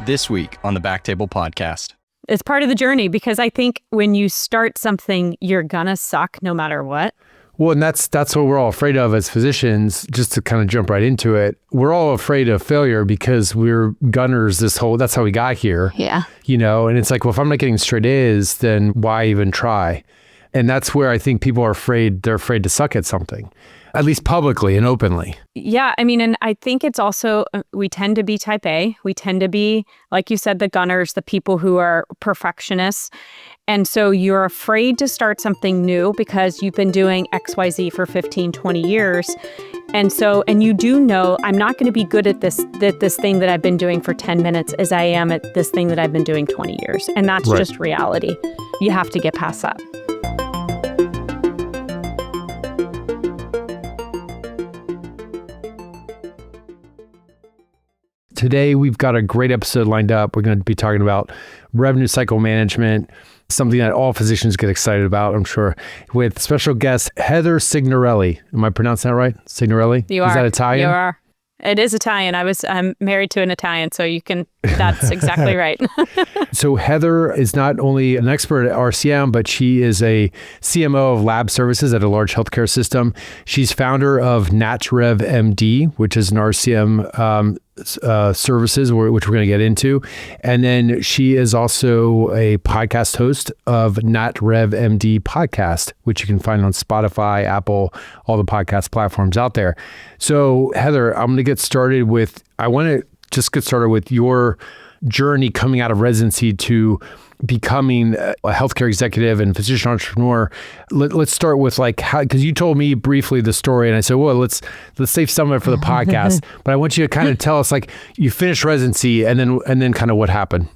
this week on the BackTable Podcast. It's part of the journey because I think when you start something, you're gonna suck no matter what. Well, and that's what we're all afraid of as physicians, just to kind of jump right into it. We're all afraid of failure because we're gunners that's how we got here. Yeah. And it's like, well, if I'm not getting straight A's, then why even try? And that's where I think people are afraid. They're afraid to suck at something, at least publicly and openly. Yeah. I mean, and I think it's also, we tend to be type A. We tend to be, like you said, the gunners, the people who are perfectionists. And so you're afraid to start something new because you've been doing XYZ for 15, 20 years. And you do know I'm not going to be good at this thing that I've been doing for 10 minutes as I am at this thing that I've been doing 20 years. And that's just reality. You have to get past that. Today, we've got a great episode lined up. We're going to be talking about revenue cycle management, something that all physicians get excited about, I'm sure, with special guest Heather Signorelli. Am I pronouncing that right? Signorelli? You are. Is that Italian? You are. It is Italian. I'm married to an Italian, so that's exactly right. So Heather is not only an expert at RCM, but she is a CMO of lab services at a large healthcare system. She's founder of NatRevMD, which is an RCM services, which we're going to get into. And then she is also a podcast host of NatRevMD Podcast, which you can find on Spotify, Apple, all the podcast platforms out there. So Heather, I want to get started with your journey coming out of residency to becoming a healthcare executive and physician entrepreneur. Let's start with how, because you told me briefly the story and I said, well, let's save some of it for the podcast, but I want you to kind of tell us you finished residency and then kind of what happened.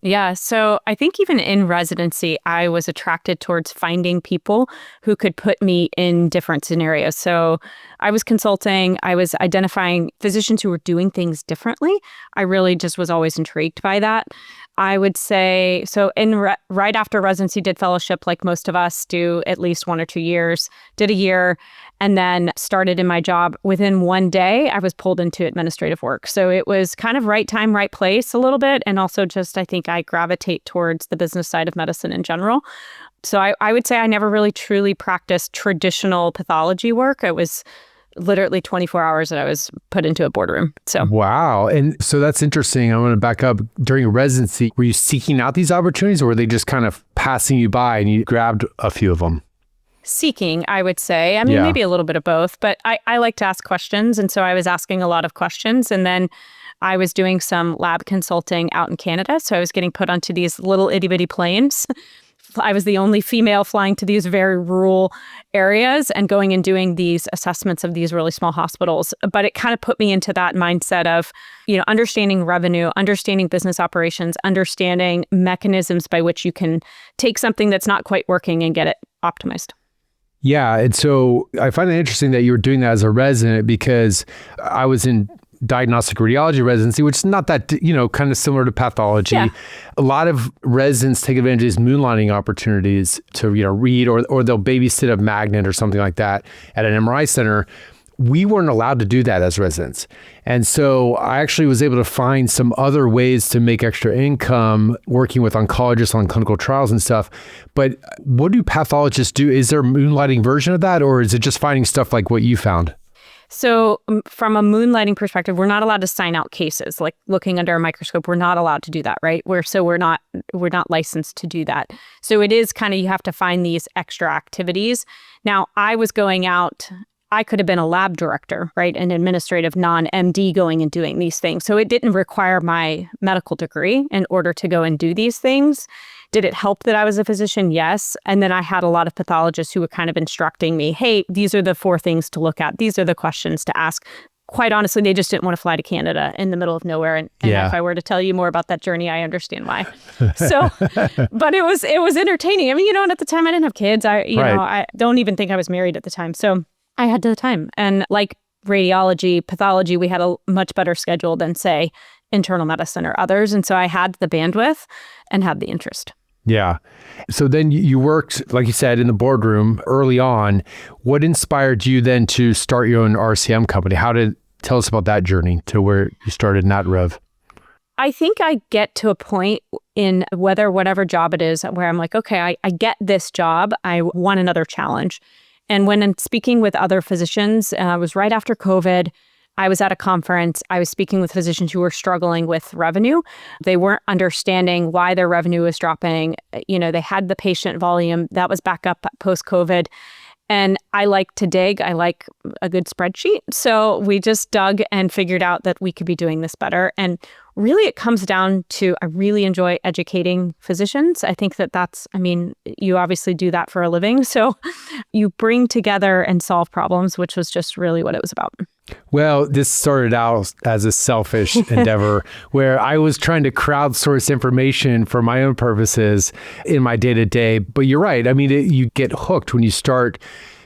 Yeah. So I think even in residency, I was attracted towards finding people who could put me in different scenarios. So I was consulting, I was identifying physicians who were doing things differently. I really just was always intrigued by that. I would say, so right after residency, did fellowship like most of us do, at least 1 or 2 years, did a year, and then started in my job. Within one day, I was pulled into administrative work. So it was kind of right time, right place a little bit. And also just, I think I gravitate towards the business side of medicine in general. So I would say I never really truly practiced traditional pathology work. It was literally 24 hours that I was put into a boardroom. So wow. And so that's interesting. I want to back up. During residency, were you seeking out these opportunities or were they just kind of passing you by and you grabbed a few of them? Seeking, I would say. I mean, maybe a little bit of both, but I like to ask questions. And so I was asking a lot of questions. And then I was doing some lab consulting out in Canada. So I was getting put onto these little itty bitty planes. I was the only female flying to these very rural areas and going and doing these assessments of these really small hospitals. But it kind of put me into that mindset of, understanding revenue, understanding business operations, understanding mechanisms by which you can take something that's not quite working and get it optimized. Yeah. And so I find it interesting that you were doing that as a resident because I was in diagnostic radiology residency, which is not that, kind of similar to pathology. Yeah. A lot of residents take advantage of these moonlighting opportunities to, read or they'll babysit a magnet or something like that at an MRI center. We weren't allowed to do that as residents. And so I actually was able to find some other ways to make extra income working with oncologists on clinical trials and stuff. But what do pathologists do? Is there a moonlighting version of that, or is it just finding stuff like what you found? So from a moonlighting perspective, we're not allowed to sign out cases, like looking under a microscope. We're not allowed to do that, right? We're not licensed to do that. So it is kind of, you have to find these extra activities. Now, I was going out, I could have been a lab director, right? An administrative non-MD going and doing these things. So it didn't require my medical degree in order to go and do these things. Did it help that I was a physician? Yes. And then I had a lot of pathologists who were kind of instructing me, hey, these are the 4 things to look at. These are the questions to ask. Quite honestly, they just didn't want to fly to Canada in the middle of nowhere. And if I were to tell you more about that journey, I understand why. So, but it was entertaining. I mean, and at the time I didn't have kids. I don't even think I was married at the time. So I had the time. And like radiology, pathology, we had a much better schedule than, say, internal medicine or others. And so I had the bandwidth and had the interest. Yeah. So then you worked, like you said, in the boardroom early on. What inspired you then to start your own RCM company? Tell us about that journey to where you started NatRev. I think I get to a point in whatever job it is where I'm like, okay, I get this job. I want another challenge. And when I'm speaking with other physicians, it was right after COVID. I was at a conference. I was speaking with physicians who were struggling with revenue. They weren't understanding why their revenue was dropping. They had the patient volume that was back up post-COVID. And I like to dig. I like a good spreadsheet. So we just dug and figured out that we could be doing this better. And really, it comes down to, I really enjoy educating physicians. I think you obviously do that for a living. So you bring together and solve problems, which was just really what it was about. Well, this started out as a selfish endeavor where I was trying to crowdsource information for my own purposes in my day-to-day. But you're right. I mean, you get hooked when you start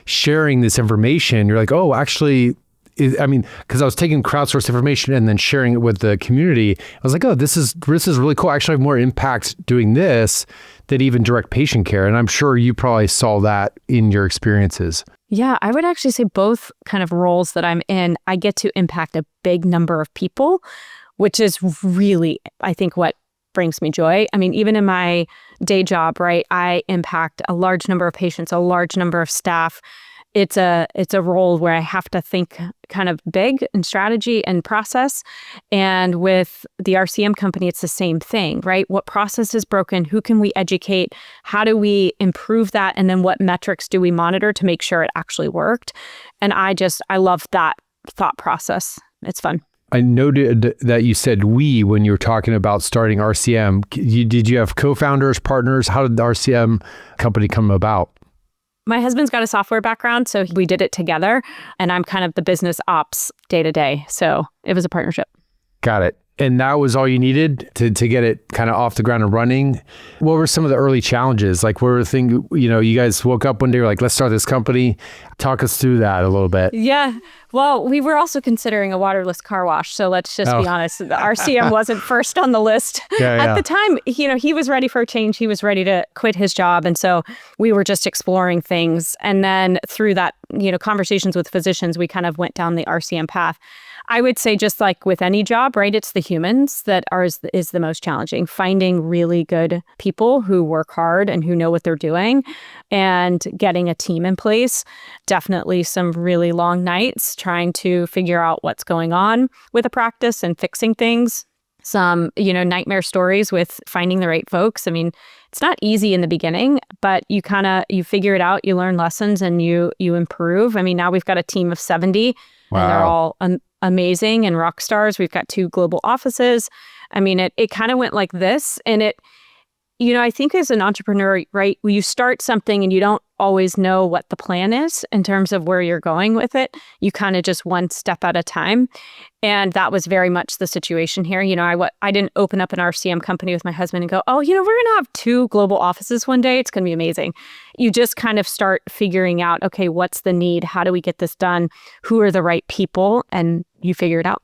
sharing this information. You're like, oh, actually, because I was taking crowdsourced information and then sharing it with the community. I was like, oh, this is really cool. I actually have more impact doing this than even direct patient care. And I'm sure you probably saw that in your experiences. Yeah, I would actually say both kind of roles that I'm in, I get to impact a big number of people, which is really, I think, what brings me joy. I mean, even in my day job, right, I impact a large number of patients, a large number of staff. It's a role where I have to think kind of big in strategy and process. And with the RCM company, it's the same thing, right? What process is broken? Who can we educate? How do we improve that? And then what metrics do we monitor to make sure it actually worked? And I love that thought process. It's fun. I noted that you said we when you were talking about starting RCM. Did you have co-founders, partners? How did the RCM company come about? My husband's got a software background, so we did it together, and I'm kind of the business ops day to day. So it was a partnership. Got it. And that was all you needed to get it kind of off the ground and running. What were some of the early challenges? Like, what were the things, you guys woke up one day, you're like, let's start this company. Talk us through that a little bit. Yeah. Well, we were also considering a waterless car wash. So let's just be honest. The RCM wasn't first on the list. At the time, he was ready for a change. He was ready to quit his job. And so we were just exploring things. And then through that, conversations with physicians, we kind of went down the RCM path. I would say, just like with any job, right, it's the humans that is the most challenging. Finding really good people who work hard and who know what they're doing, and getting a team in place. Definitely some really long nights trying to figure out what's going on with a practice and fixing things. Some, nightmare stories with finding the right folks. I mean, it's not easy in the beginning, but you figure it out, you learn lessons, and you improve. I mean, now we've got a team of 70. Wow. And they're all amazing and rock stars. We've got 2 global offices. I mean, it kind of went like this. And I think as an entrepreneur, right, you start something and you don't always know what the plan is in terms of where you're going with it. You kind of just one step at a time. And that was very much the situation here. I didn't open up an RCM company with my husband and go, oh, we're going to have 2 global offices one day. It's going to be amazing. You just kind of start figuring out, okay, what's the need? How do we get this done? Who are the right people? And you figure it out.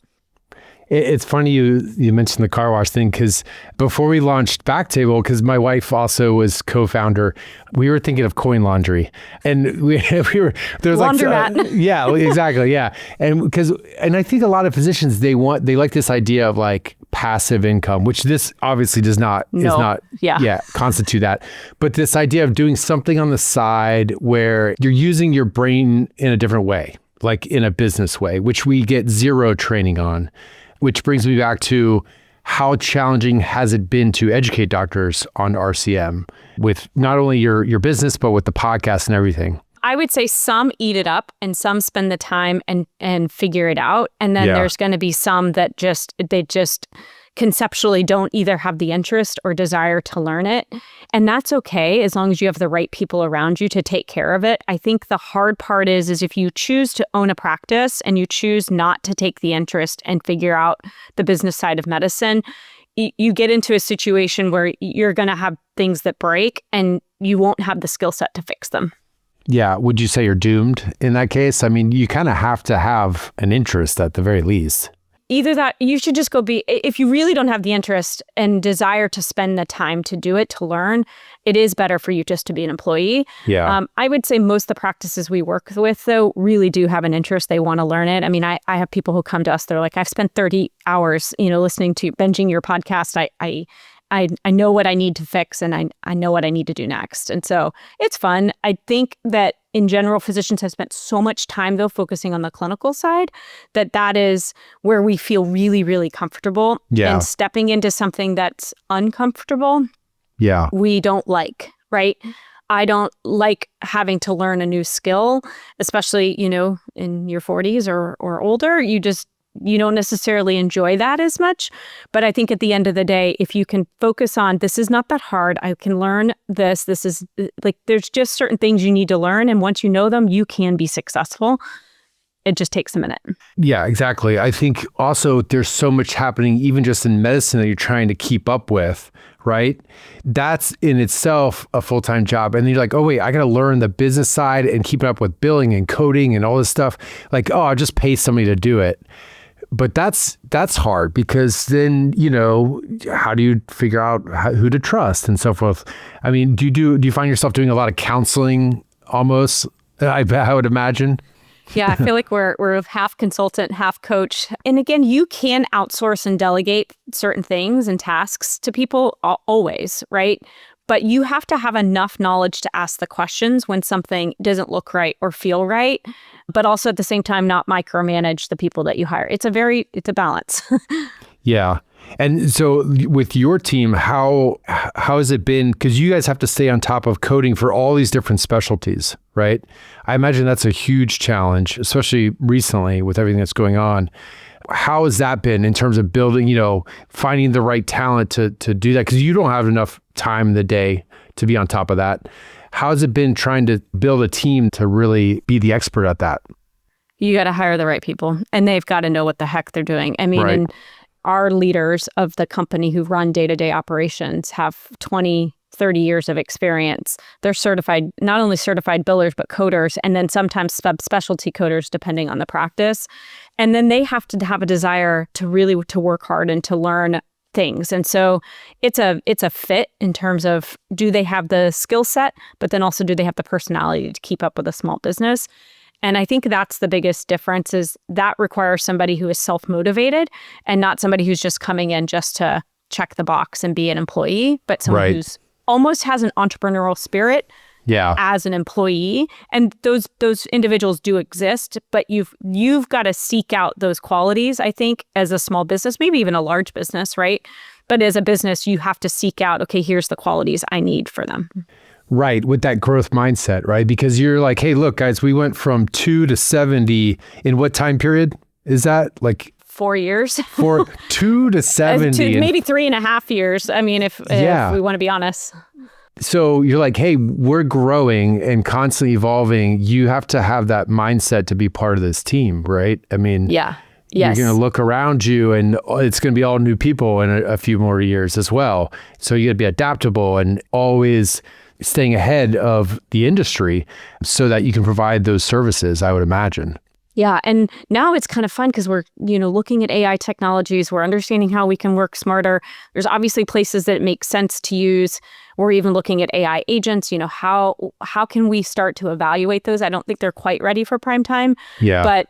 It's funny you mentioned the car wash thing, because before we launched BackTable, because my wife also was co-founder, we were thinking of coin laundry, and we were there was laundromat. Yeah, exactly, yeah, and I think a lot of physicians they like this idea of like passive income, which this obviously does not constitute that, but this idea of doing something on the side where you're using your brain in a different way, like in a business way, which we get zero training on. Which brings me back to how challenging has it been to educate doctors on RCM with not only your business, but with the podcast and everything? I would say some eat it up and some spend the time and figure it out. And then there's going to be some that they just conceptually don't either have the interest or desire to learn it. And that's okay, as long as you have the right people around you to take care of it. I think the hard part is if you choose to own a practice and you choose not to take the interest and figure out the business side of medicine, you get into a situation where you're going to have things that break and you won't have the skill set to fix them. Yeah. Would you say you're doomed in that case? I mean, you kind of have to have an interest at the very least. either that, you should just go if you really don't have the interest and desire to spend the time to do it, to learn, it is better for you just to be an employee. Yeah. I would say most of the practices we work with, though, really do have an interest. They want to learn it. I mean, I have people who come to us, they're like, I've spent 30 hours, listening to, binging your podcast. I know what I need to fix, and I know what I need to do next. And so it's fun. I think that in general, physicians have spent so much time, though, focusing on the clinical side, that is where we feel really, really comfortable. Yeah. And stepping into something that's uncomfortable, we don't like, right? I don't like having to learn a new skill, especially, in your 40s or older. You don't necessarily enjoy that as much. But I think at the end of the day, if you can focus on, this is not that hard, I can learn this is like, there's just certain things you need to learn. And once you know them, you can be successful. It just takes a minute. Yeah, exactly. I think also there's so much happening, even just in medicine, that you're trying to keep up with, right? That's in itself a full-time job. And then you're like, oh, wait, I got to learn the business side and keep up with billing and coding and all this stuff. Like, oh, I'll just pay somebody to do it. But that's hard, because then, how do you figure out who to trust and so forth? I mean, do you find yourself doing a lot of counseling almost? I would imagine. Yeah, I feel like we're half consultant, half coach. And again, you can outsource and delegate certain things and tasks to people always, right? But you have to have enough knowledge to ask the questions when something doesn't look right or feel right, but also at the same time, not micromanage the people that you hire. It's a balance. Yeah. And so with your team, how has it been? Because you guys have to stay on top of coding for all these different specialties, right? I imagine that's a huge challenge, especially recently with everything that's going on. How has that been in terms of building, finding the right talent to do that? Because you don't have enough time in the day to be on top of that. How has it been trying to build a team to really be the expert at that? You got to hire the right people, and they've got to know what the heck they're doing. I mean, and our leaders of the company who run day-to-day operations have 20, 30 years of experience. They're not only certified billers, but coders, and then sometimes subspecialty coders, depending on the practice. And then they have to have a desire to work hard and to learn things. And so it's a fit in terms of, do they have the skill set, but then also do they have the personality to keep up with a small business? And I think that's the biggest difference, is that requires somebody who is self-motivated and not somebody who's just coming in just to check the box and be an employee, but someone who's almost has an entrepreneurial spirit as an employee. And those individuals do exist, but you've got to seek out those qualities, I think, as a small business, maybe even a large business, right? But as a business, you have to seek out, okay, here's the qualities I need for them. Right, with that growth mindset, right? Because you're like, hey, look, guys, we went from 2 to 70 in what time period is that? Like 4 years. 2 to 70. Maybe 3.5 years. I mean, if we want to be honest. So you're like, hey, we're growing and constantly evolving. You have to have that mindset to be part of this team, right? I mean, yes. You're going to look around you and it's going to be all new people in a few more years as well. So you got to be adaptable and always staying ahead of the industry so that you can provide those services, I would imagine. Yeah. And now it's kind of fun because we're, looking at AI technologies. We're understanding how we can work smarter. There's obviously places that it makes sense to use. We're even looking at AI agents. How can we start to evaluate those? I don't think they're quite ready for prime time. Yeah.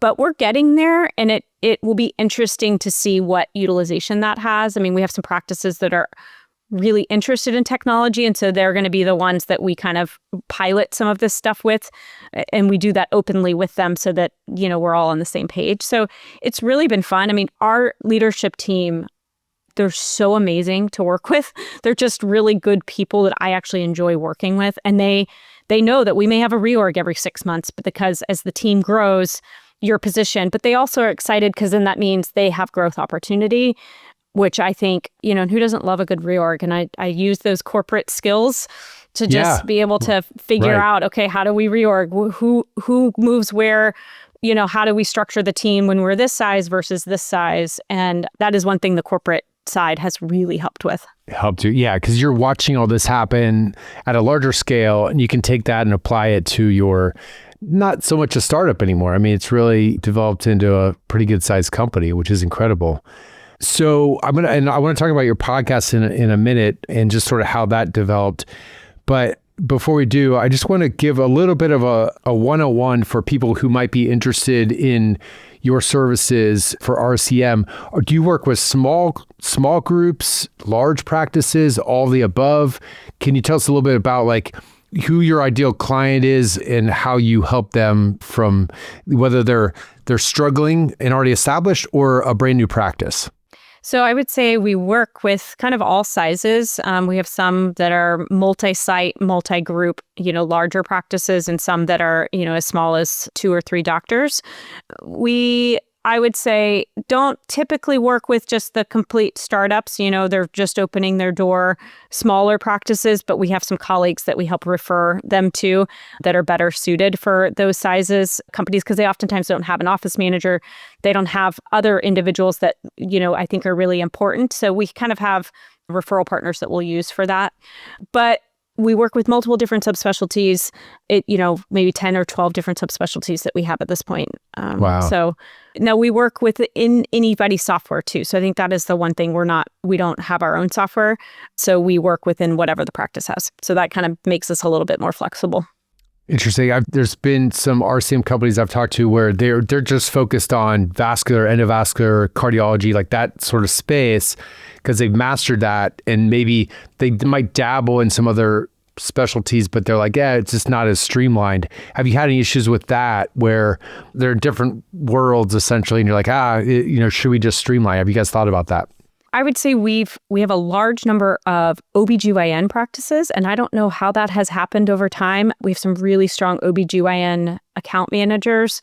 But we're getting there, and it will be interesting to see what utilization that has. I mean, we have some practices that are really interested in technology, and so they're going to be the ones that we kind of pilot some of this stuff with, and we do that openly with them so that we're all on the same page. So it's really been fun. I mean, our leadership team, they're so amazing to work with. They're just really good people that I actually enjoy working with, and they know that we may have a reorg every 6 months, but because as the team grows, your position, but they also are excited because then that means they have growth opportunity, which I think, who doesn't love a good reorg? And I use those corporate skills to just be able to figure out, okay, how do we reorg? Who moves where? How do we structure the team when we're this size versus this size? And that is one thing the corporate side has really helped with. Helped you, yeah, because you're watching all this happen at a larger scale, and you can take that and apply it to your not so much a startup anymore. I mean, it's really developed into a pretty good sized company, which is incredible. So I want to talk about your podcast in a minute and just sort of how that developed. But before we do, I just want to give a little bit of a 101 for people who might be interested in your services for RCM. Or do you work with small groups, large practices, all the above? Can you tell us a little bit about like who your ideal client is and how you help them from whether they're struggling and already established or a brand new practice? So I would say we work with kind of all sizes. We have some that are multi-site, multi-group, larger practices, and some that are, as small as 2 or 3 doctors. I would say, don't typically work with just the complete startups. They're just opening their door, smaller practices, but we have some colleagues that we help refer them to that are better suited for those sizes companies because they oftentimes don't have an office manager. They don't have other individuals that, I think are really important. So we kind of have referral partners that we'll use for that. But we work with multiple different subspecialties, maybe 10 or 12 different subspecialties that we have at this point. Wow. So now we work within anybody's software too. So I think that is the one thing we don't have our own software. So we work within whatever the practice has. So that kind of makes us a little bit more flexible. Interesting. There's been some RCM companies I've talked to where they're just focused on vascular, endovascular, cardiology, like that sort of space, because they've mastered that, and maybe they might dabble in some other specialties, but they're like, it's just not as streamlined. Have you had any issues with that where they're different worlds essentially, and you're like, should we just streamline? Have you guys thought about that? I would say we have a large number of OBGYN practices, and I don't know how that has happened over time. We have some really strong OBGYN account managers,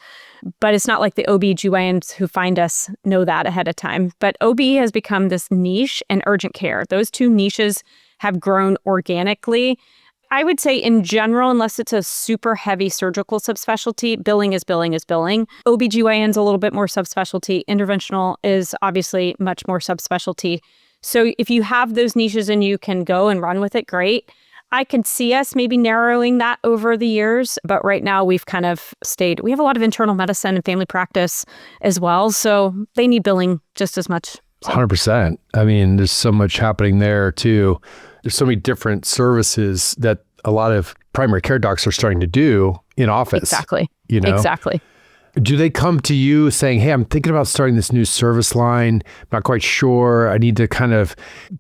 but it's not like the OBGYNs who find us know that ahead of time. But OB has become this niche, and urgent care. Those two niches have grown organically. I would say in general, unless it's a super heavy surgical subspecialty, billing is billing is billing. OBGYN is a little bit more subspecialty. Interventional is obviously much more subspecialty. So if you have those niches and you can go and run with it, great. I could see us maybe narrowing that over the years, but right now we've kind of stayed. We have a lot of internal medicine and family practice as well, so they need billing just as much. 100%. I mean, there's so much happening there too. There's so many different services that a lot of primary care docs are starting to do in office. Exactly. Exactly. Do they come to you saying, hey, I'm thinking about starting this new service line. I'm not quite sure. I need to kind of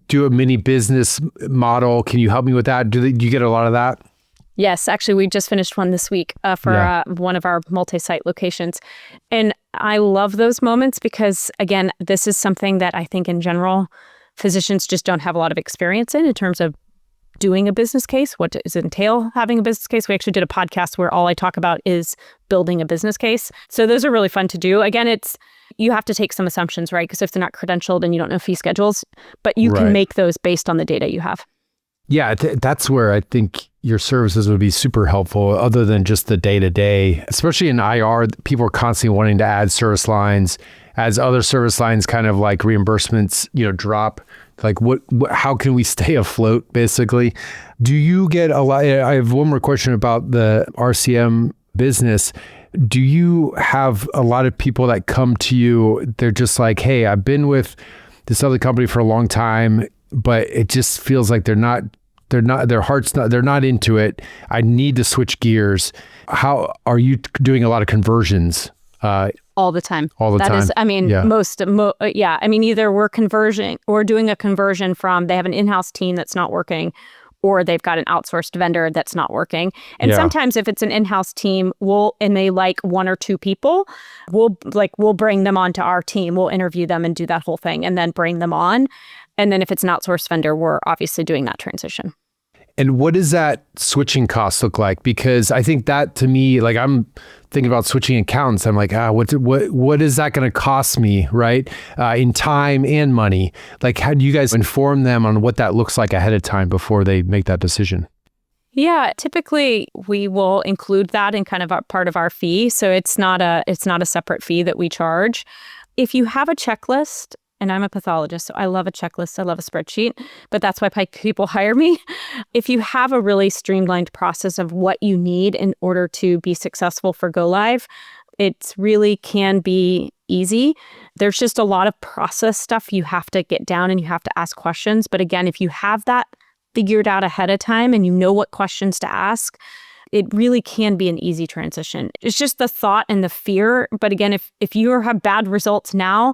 do a mini business model. Can you help me with that? Do you get a lot of that? Yes, actually, we just finished one this week for one of our multi-site locations. And I love those moments because, again, this is something that I think in general, physicians just don't have a lot of experience in terms of doing a business case. What does it entail having a business case? We actually did a podcast where all I talk about is building a business case. So those are really fun to do. Again, you have to take some assumptions, right? Because if they're not credentialed and you don't know fee schedules, but you can make those based on the data you have. Yeah, that's where I think your services would be super helpful other than just the day-to-day. Especially in IR, people are constantly wanting to add service lines. As other service lines kind of like reimbursements, drop, like how can we stay afloat basically? Do you get a lot? I have one more question about the RCM business. Do you have a lot of people that come to you? They're just like, hey, I've been with this other company for a long time, but it just feels like they're not, they're not into it. I need to switch gears. How are you doing a lot of conversions? All the time. That is, either we're doing a conversion from they have an in-house team that's not working, or they've got an outsourced vendor that's not working. And sometimes if it's an in-house team, and they like 1 or 2 people, we'll bring them onto our team. We'll interview them and do that whole thing and then bring them on. And then if it's an outsourced vendor, we're obviously doing that transition. And what does that switching cost look like? Because I think that to me, like I'm thinking about switching accountants. I'm like, what is that going to cost me, right? In time and money. Like, how do you guys inform them on what that looks like ahead of time before they make that decision? Yeah, typically we will include that in kind of part of our fee. So it's not a separate fee that we charge. If you have a checklist and I'm a pathologist, so I love a checklist. I love a spreadsheet, but that's why people hire me. If you have a really streamlined process of what you need in order to be successful for go live, it really can be easy. There's just a lot of process stuff you have to get down and you have to ask questions. But again, if you have that figured out ahead of time and you know what questions to ask, it really can be an easy transition. It's just the thought and the fear. But again, if you have bad results now,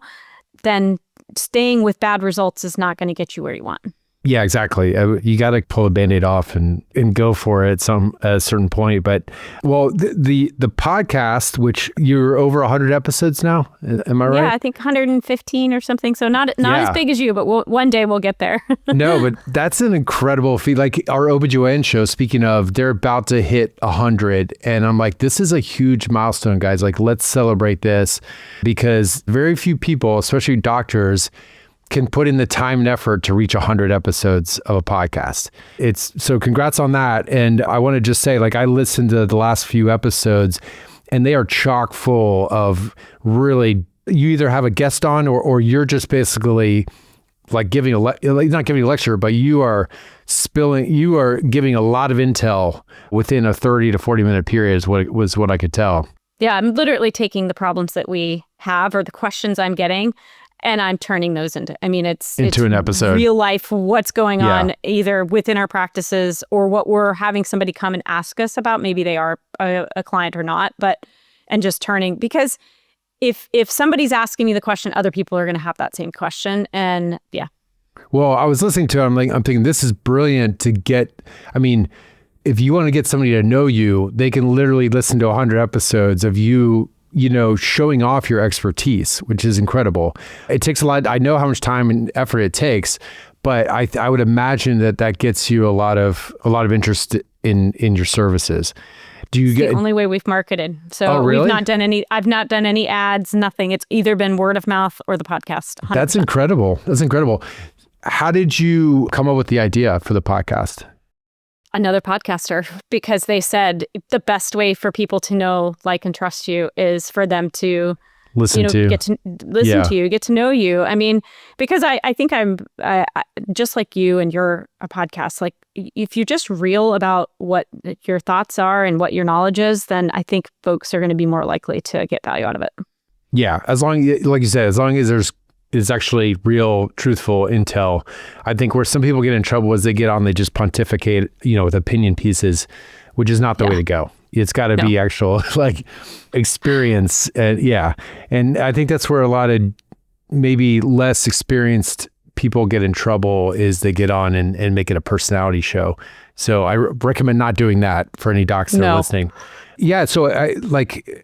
then staying with bad results is not going to get you where you want. Yeah, exactly. You got to pull a Band-Aid off and go for it at a certain point. But well, the podcast, which you're over 100 episodes now, am I right? Yeah, I think 115 or something. So not as big as you, but one day we'll get there. No, but that's an incredible feat. Like our OBGYN show, speaking of, they're about to hit 100. And I'm like, this is a huge milestone, guys. Like, let's celebrate this, because very few people, especially doctors, can put in the time and effort to reach 100 episodes of a podcast. So congrats on that. And I want to just say, like, I listened to the last few episodes and they are chock full of really, you either have a guest on or you're just basically like giving not giving a lecture, but you are giving a lot of intel within a 30 to 40 minute period was what I could tell. Yeah, I'm literally taking the problems that we have or the questions I'm getting, and I'm turning those into an episode. Real life, what's going on either within our practices or what we're having somebody come and ask us about. Maybe they are a client or not, and just turning, because if somebody's asking me the question, other people are going to have that same question. And yeah. Well, I was listening to it. I'm thinking this is brilliant to get, if you want to get somebody to know you, they can literally listen to 100 episodes of you showing off your expertise, which is incredible. It takes a lot. I know how much time and effort it takes, but I would imagine that gets you a lot of interest in your services. It's the only way we've marketed. So really? I've not done any ads, nothing. It's either been word of mouth or the podcast. 100%. That's incredible. How did you come up with the idea for the podcast? Another podcaster, because they said the best way for people to know, like, and trust you is for them to get to you, get to know you. Because I think I'm just like you and you're a podcast. Like, if you're just real about what your thoughts are and what your knowledge is, then I think folks are going to be more likely to get value out of it. Yeah. As long as there's actually real, truthful intel. I think where some people get in trouble is they get on, they just pontificate, with opinion pieces, which is not the way to go. It's got to be actual experience. And I think that's where a lot of maybe less experienced people get in trouble, is they get on and make it a personality show. So I recommend not doing that for any docs that are listening. Yeah. So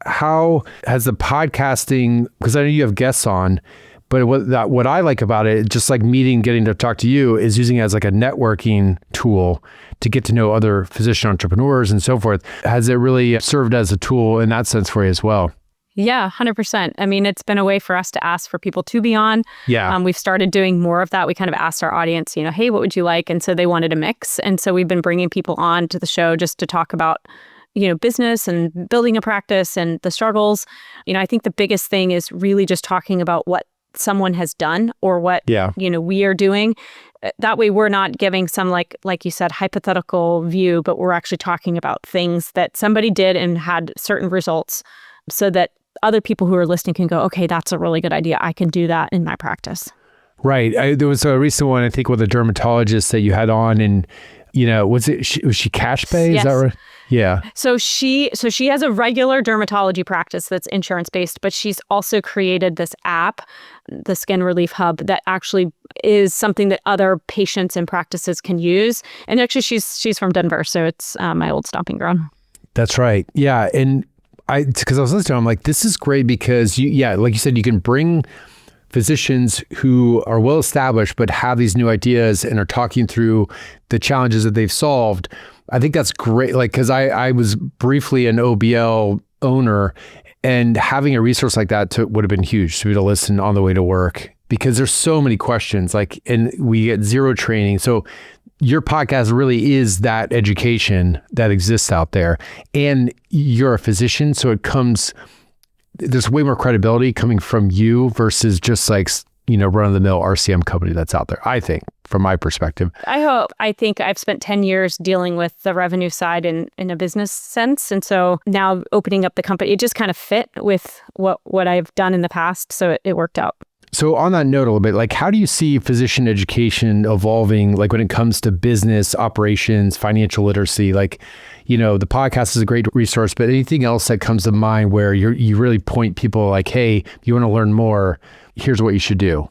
how has the podcasting, because I know you have guests on, but what I like about it, just like getting to talk to you, is using it as like a networking tool to get to know other physician entrepreneurs and so forth. Has it really served as a tool in that sense for you as well? Yeah, 100%. It's been a way for us to ask for people to be on. Yeah. We've started doing more of that. We kind of asked our audience, hey, what would you like? And so they wanted a mix. And so we've been bringing people on to the show just to talk about business and building a practice and the struggles. I think the biggest thing is really just talking about what someone has done or what we are doing. That way we're not giving some like you said, hypothetical view, but we're actually talking about things that somebody did and had certain results, so that other people who are listening can go, okay, that's a really good idea. I can do that in my practice. Right. There was a recent one, I think, with a dermatologist that you had on, and was she cash pay? Yes. Is that right? Yeah. So she has a regular dermatology practice that's insurance based, but she's also created this app, the Skin Relief Hub, that actually is something that other patients and practices can use. And actually, she's from Denver, so it's my old stomping ground. That's right. Yeah, and because I was listening to her, I'm like, this is great because like you said, you can bring physicians who are well established but have these new ideas and are talking through the challenges that they've solved. I think that's great. Like, because I was briefly an OBL owner, and having a resource like that would have been huge to be able to listen on the way to work, because there's so many questions, and we get zero training. So your podcast really is that education that exists out there, and you're a physician. So there's way more credibility coming from you versus just like run-of-the-mill RCM company that's out there, I think, from my perspective. I think I've spent 10 years dealing with the revenue side in a business sense. And so now opening up the company, it just kind of fit with what I've done in the past. So it worked out. So on that note a little bit, like how do you see physician education evolving, like when it comes to business, operations, financial literacy? Like, the podcast is a great resource, but anything else that comes to mind where you really point people like, hey, if you want to learn more, here's what you should do?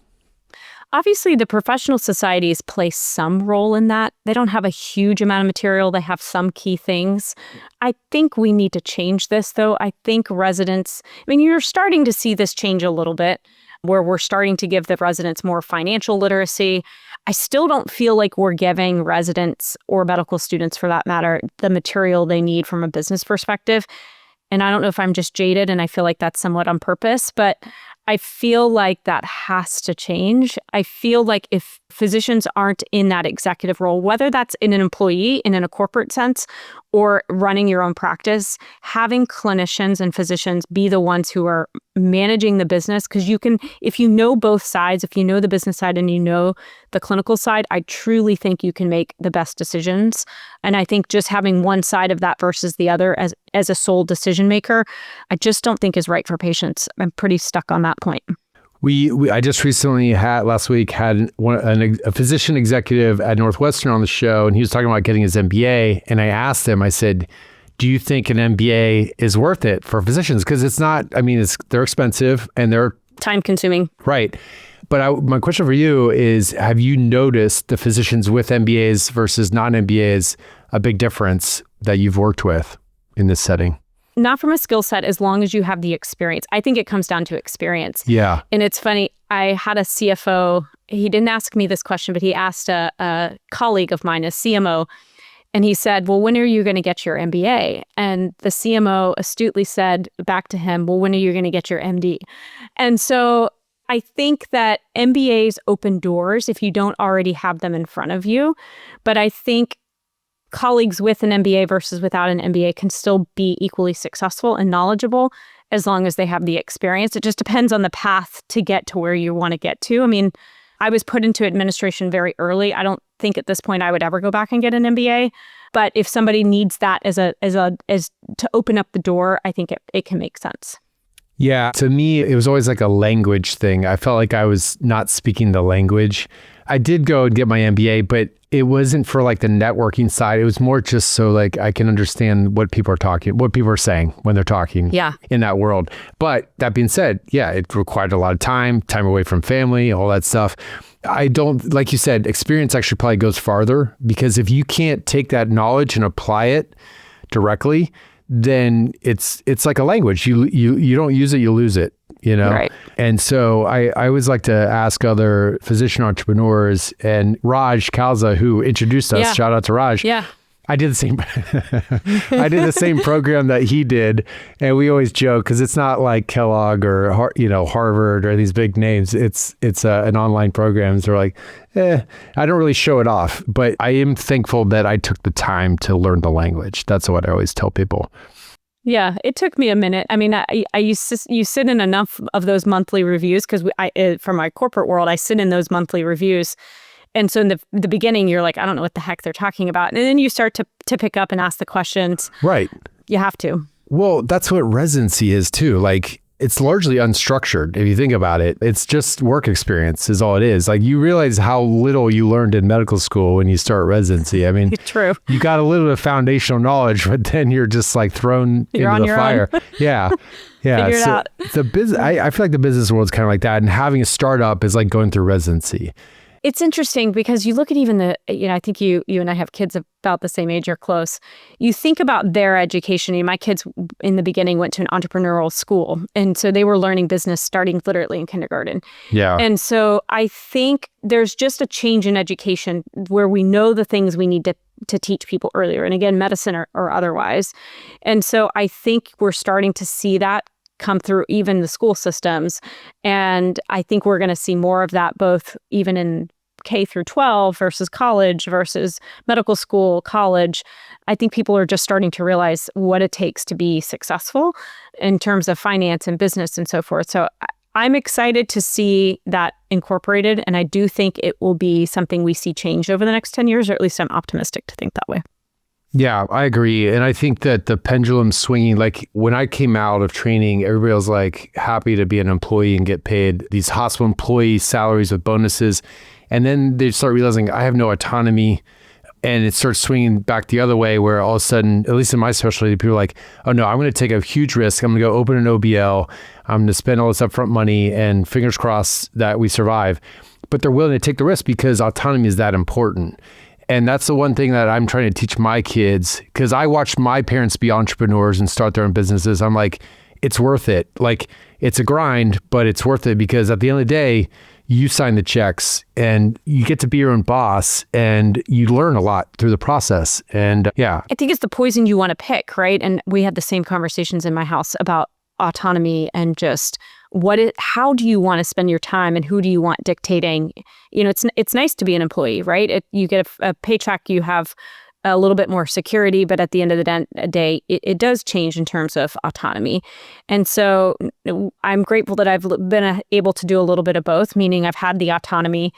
Obviously, the professional societies play some role in that. They don't have a huge amount of material. They have some key things. I think we need to change this, though. I think residents, you're starting to see this change a little bit, where we're starting to give the residents more financial literacy. I still don't feel like we're giving residents or medical students, for that matter, the material they need from a business perspective. And I don't know if I'm just jaded and I feel like that's somewhat on purpose, but I feel like that has to change. I feel like if physicians aren't in that executive role, whether that's in an employee in a corporate sense or running your own practice, having clinicians and physicians be the ones who are managing the business, because if you know both sides, if you know the business side and you know the clinical side, I truly think you can make the best decisions. And I think just having one side of that versus the other as a sole decision maker, I just don't think is right for patients. I'm pretty stuck on that point. I just recently last week had a physician executive at Northwestern on the show, and he was talking about getting his MBA. And I asked him, I said, do you think an MBA is worth it for physicians? Because it's not, they're expensive and they're time consuming. Right. But my question for you is, have you noticed the physicians with MBAs versus non-MBAs, a big difference that you've worked with in this setting? Not from a skill set, as long as you have the experience. I think it comes down to experience. Yeah. And it's funny, I had a CFO, he didn't ask me this question, but he asked a colleague of mine, a CMO, and he said, well, when are you going to get your MBA? And the CMO astutely said back to him, well, when are you going to get your MD? And so I think that MBAs open doors if you don't already have them in front of you. But I think colleagues with an MBA versus without an MBA can still be equally successful and knowledgeable as long as they have the experience. It just depends on the path to get to where you want to get to. I was put into administration very early. I don't think at this point I would ever go back and get an MBA. But if somebody needs that as to open up the door, I think it can make sense. Yeah. To me, it was always like a language thing. I felt like I was not speaking the language. I did go and get my MBA, but it wasn't for like the networking side. It was more just so like I can understand what people are saying when they're talking in that world. But that being said, it required a lot of time away from family, all that stuff. I don't, like you said, experience actually probably goes farther, because if you can't take that knowledge and apply it directly, then it's like a language. You don't use it, you lose it. Right. And so I always like to ask other physician entrepreneurs, and Raj Kalza, who introduced us, shout out to Raj. Yeah. I did the same program that he did. And we always joke, because it's not like Kellogg or, Harvard or these big names. It's an online program. So we're like, I don't really show it off, but I am thankful that I took the time to learn the language. That's what I always tell people. Yeah, it took me a minute. You sit in enough of those monthly reviews, because from my corporate world, I sit in those monthly reviews. And so in the beginning, you're like, I don't know what the heck they're talking about. And then you start to pick up and ask the questions. Right. You have to. Well, that's what residency is too. Like, it's largely unstructured. If you think about it, it's just work experience is all it is. Like, you realize how little you learned in medical school when you start residency. True. You got a little bit of foundational knowledge, but then you're just like thrown into the fire. Yeah. Yeah. Figure it out. The business, I feel like the business world is kind of like that. And having a startup is like going through residency. It's interesting because you look at even I think you and I have kids about the same age or close. You think about their education. My kids in the beginning went to an entrepreneurial school. And so they were learning business starting literally in kindergarten. Yeah. And so I think there's just a change in education where we know the things we need to teach people earlier. And again, medicine or otherwise. And so I think we're starting to see that come through even the school systems. And I think we're going to see more of that, both even in K through 12 versus college versus medical school, college. I think people are just starting to realize what it takes to be successful in terms of finance and business and so forth. So I'm excited to see that incorporated. And I do think it will be something we see change over the next 10 years, or at least I'm optimistic to think that way. Yeah, I agree. And I think that the pendulum swinging, like when I came out of training, everybody was like happy to be an employee and get paid these hospital employee salaries with bonuses. And then they start realizing I have no autonomy. And it starts swinging back the other way where all of a sudden, at least in my specialty, people are like, oh no, I'm going to take a huge risk. I'm going to go open an OBL. I'm going to spend all this upfront money and fingers crossed that we survive. But they're willing to take the risk because autonomy is that important. And that's the one thing that I'm trying to teach my kids, because I watched my parents be entrepreneurs and start their own businesses. I'm like, it's worth it. Like, it's a grind, but it's worth it because at the end of the day, you sign the checks and you get to be your own boss and you learn a lot through the process. And yeah. I think it's the poison you want to pick, right? And we had the same conversations in my house about autonomy and just how do you want to spend your time and who do you want dictating? You know, it's nice to be an employee, right? You get a paycheck, you have a little bit more security, but at the end of the day, it does change in terms of autonomy. And so I'm grateful that I've been able to do a little bit of both, meaning I've had the autonomy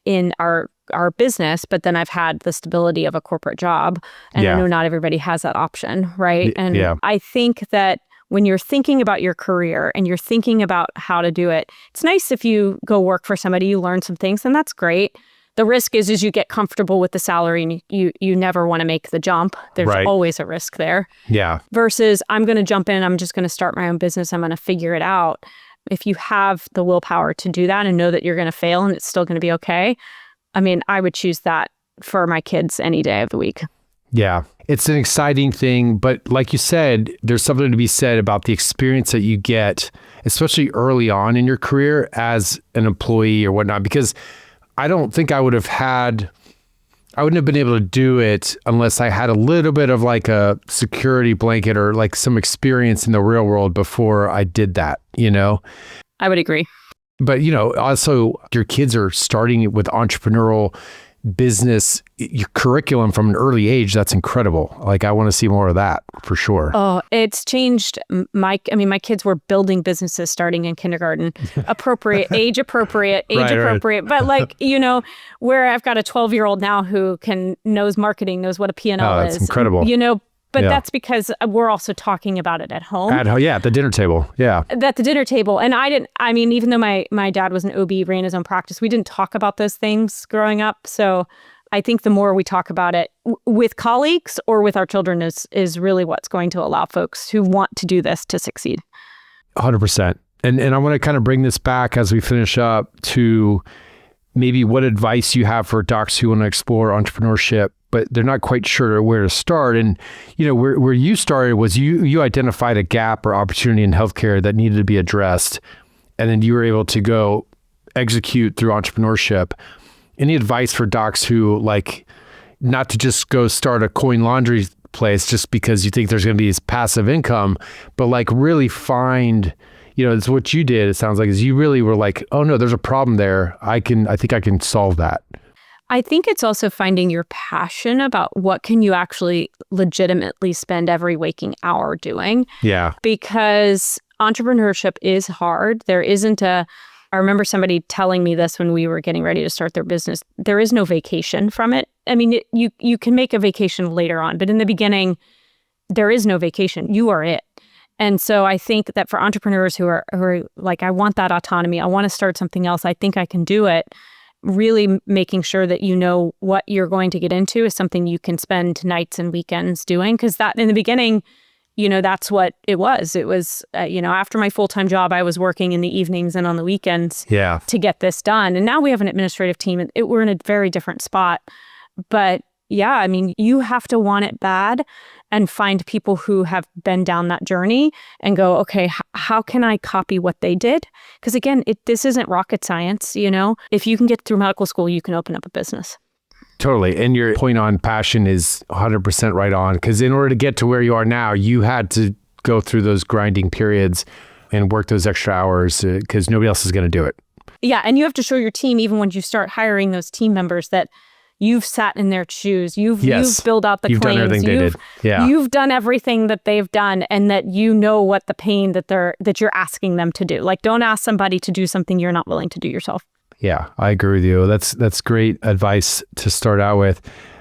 in our business, but then I've had the stability of a corporate job. And I know not everybody has that option, right? And I think that when you're thinking about your career and you're thinking about how to do it, it's nice if you go work for somebody, you learn some things, and that's great. The risk is you get comfortable with the salary and you never want to make the jump. There's always a risk there. Yeah. Versus I'm going to jump in, I'm just going to start my own business, I'm going to figure it out. If you have the willpower to do that and know that you're going to fail and it's still going to be okay, I mean, I would choose that for my kids any day of the week. Yeah, it's an exciting thing. But like you said, there's something to be said about the experience that you get, especially early on in your career as an employee or whatnot, because I don't think I wouldn't have been able to do it unless I had a little bit of like a security blanket or like some experience in the real world before I did that, you know? I would agree. But, you know, also your kids are starting with entrepreneurial business, your curriculum from an early age. That's incredible. Like, I want to see more of that for sure. Oh, it's changed. My kids were building businesses starting in kindergarten, age appropriate. But like, you know, where I've got a 12-year-old now who knows marketing, knows what a P&L is. That's incredible. You know, but that's because we're also talking about it at home. At the dinner table. Yeah. At the dinner table. And even though my dad was an OB, ran his own practice, we didn't talk about those things growing up. So I think the more we talk about it with colleagues or with our children is really what's going to allow folks who want to do this to succeed. 100%. And I want to kind of bring this back as we finish up to maybe what advice you have for docs who want to explore entrepreneurship, but they're not quite sure where to start. And, you know, where you started was you identified a gap or opportunity in healthcare that needed to be addressed. And then you were able to go execute through entrepreneurship. Any advice for docs who like not to just go start a coin laundry place just because you think there's going to be this passive income, but like really find, you know, it's what you did. It sounds like is you really were like, oh no, there's a problem there. I think I can solve that. I think it's also finding your passion about what can you actually legitimately spend every waking hour doing. Yeah. Because entrepreneurship is hard. There isn't I remember somebody telling me this when we were getting ready to start their business. There is no vacation from it. I mean, you can make a vacation later on, but in the beginning, there is no vacation. You are it. And so I think that for entrepreneurs who are like, I want that autonomy, I want to start something else, I think I can do it. Really making sure that you know what you're going to get into is something you can spend nights and weekends doing. Because that in the beginning, you know, that's what it was. It was, you know, after my full-time job, I was working in the evenings and on the weekends to get this done. And now we have an administrative team and we're in a very different spot. But yeah, I mean, you have to want it bad and find people who have been down that journey and go, okay, how can I copy what they did? Because again, this isn't rocket science, you know? If you can get through medical school, you can open up a business. Totally. And your point on passion is 100% right on. Because in order to get to where you are now, you had to go through those grinding periods and work those extra hours because nobody else is going to do it. Yeah. And you have to show your team, even when you start hiring those team members, that you've sat in their shoes. You've filled out the You've claims. Done everything they did. Yeah. You've done everything that they've done, and that you know what the pain that you're asking them to do. Like, don't ask somebody to do something you're not willing to do yourself. Yeah, I agree with you. That's great advice to start out with.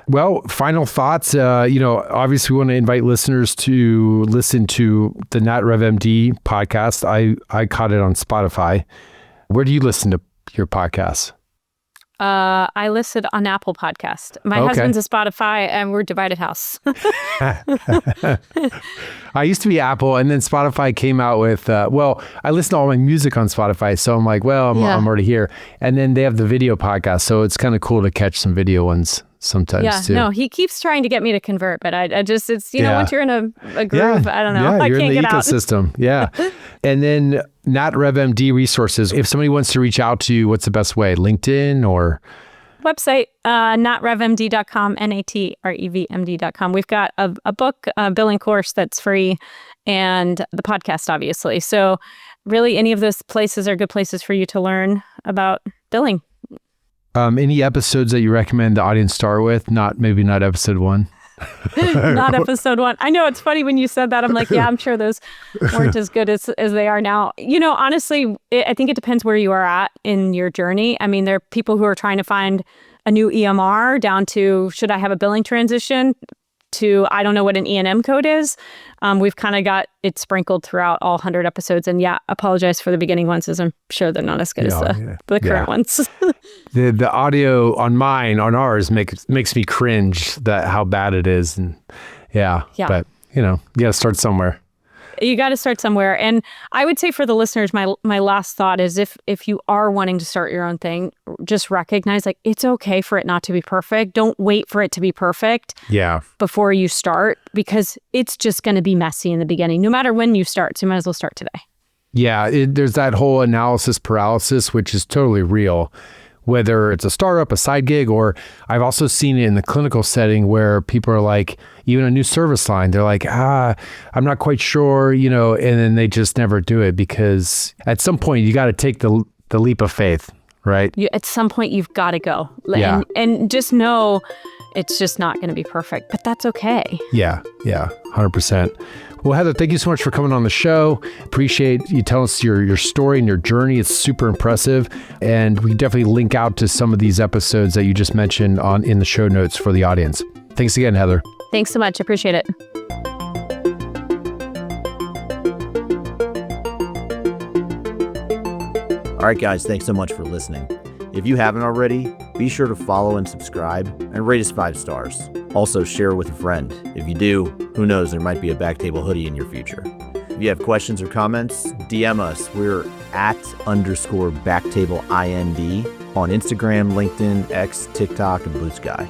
Well, final thoughts. Obviously we want to invite listeners to listen to the NatRevMD podcast. I caught it on Spotify. Where do you listen to your podcasts? I listed on Apple Podcast. My husband's a Spotify, and we're divided house. I used to be Apple, and then Spotify came out with, I listen to all my music on Spotify, so I'm like, I'm already here. And then they have the video podcast, so it's kind of cool to catch some video ones sometimes too. No, he keeps trying to get me to convert, but it's once you're in a groove, I don't know. Yeah, I you're can't in the get ecosystem. Out. Yeah. And then NatRevMD resources. If somebody wants to reach out to you, what's the best way? LinkedIn or? Website, NatRevMD.com, NatRevMD.com. We've got a book, a billing course that's free, and the podcast, obviously. So really, any of those places are good places for you to learn about billing. Any episodes that you recommend the audience start with? Maybe not episode 1. Not episode 1. I know, it's funny when you said that. I'm like, yeah, I'm sure those weren't as good as they are now. Honestly, I think it depends where you are at in your journey. I mean, there are people who are trying to find a new EMR down to, should I have a billing transition, to, I don't know what an E&M code is. We've kind of got it sprinkled throughout all 100 episodes. And apologize for the beginning ones, as I'm sure they're not as good as the current ones. The audio on ours makes me cringe how bad it is. And but you got to start somewhere. You got to start somewhere. And I would say for the listeners, my last thought is if you are wanting to start your own thing, just recognize it's okay for it not to be perfect. Don't wait for it to be perfect before you start, because it's just going to be messy in the beginning, no matter when you start. So you might as well start today. Yeah, there's that whole analysis paralysis, which is totally real. Whether it's a startup, a side gig, or I've also seen it in the clinical setting where people are like, even a new service line, they're like, I'm not quite sure, and then they just never do it, because at some point you got to take the leap of faith, right? At some point you've got to go. And just know it's just not going to be perfect, but that's okay. Yeah, 100%. Well, Heather, thank you so much for coming on the show. Appreciate you telling us your story and your journey. It's super impressive. And we definitely link out to some of these episodes that you just mentioned in the show notes for the audience. Thanks again, Heather. Thanks so much. Appreciate it. All right, guys, thanks so much for listening. If you haven't already, be sure to follow and subscribe and rate us 5 stars. Also, share with a friend. If you do, who knows, there might be a BackTable hoodie in your future. If you have questions or comments, DM us. We're @_BackTableIND on Instagram, LinkedIn, X, TikTok, and Blue Sky.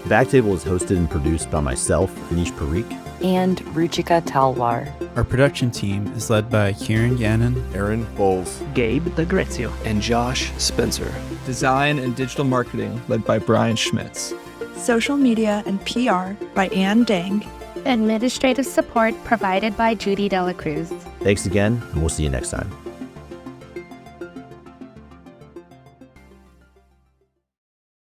BackTable is hosted and produced by myself, Anish Parikh, and Ruchika Talwar. Our production team is led by Kieran Gannon, Aaron Bowles, Gabe DeGrazio, and Josh Spencer. Design and digital marketing led by Brian Schmitz. Social media and PR by Ann Dang. Administrative support provided by Judy Dela Cruz. Thanks again, and we'll see you next time.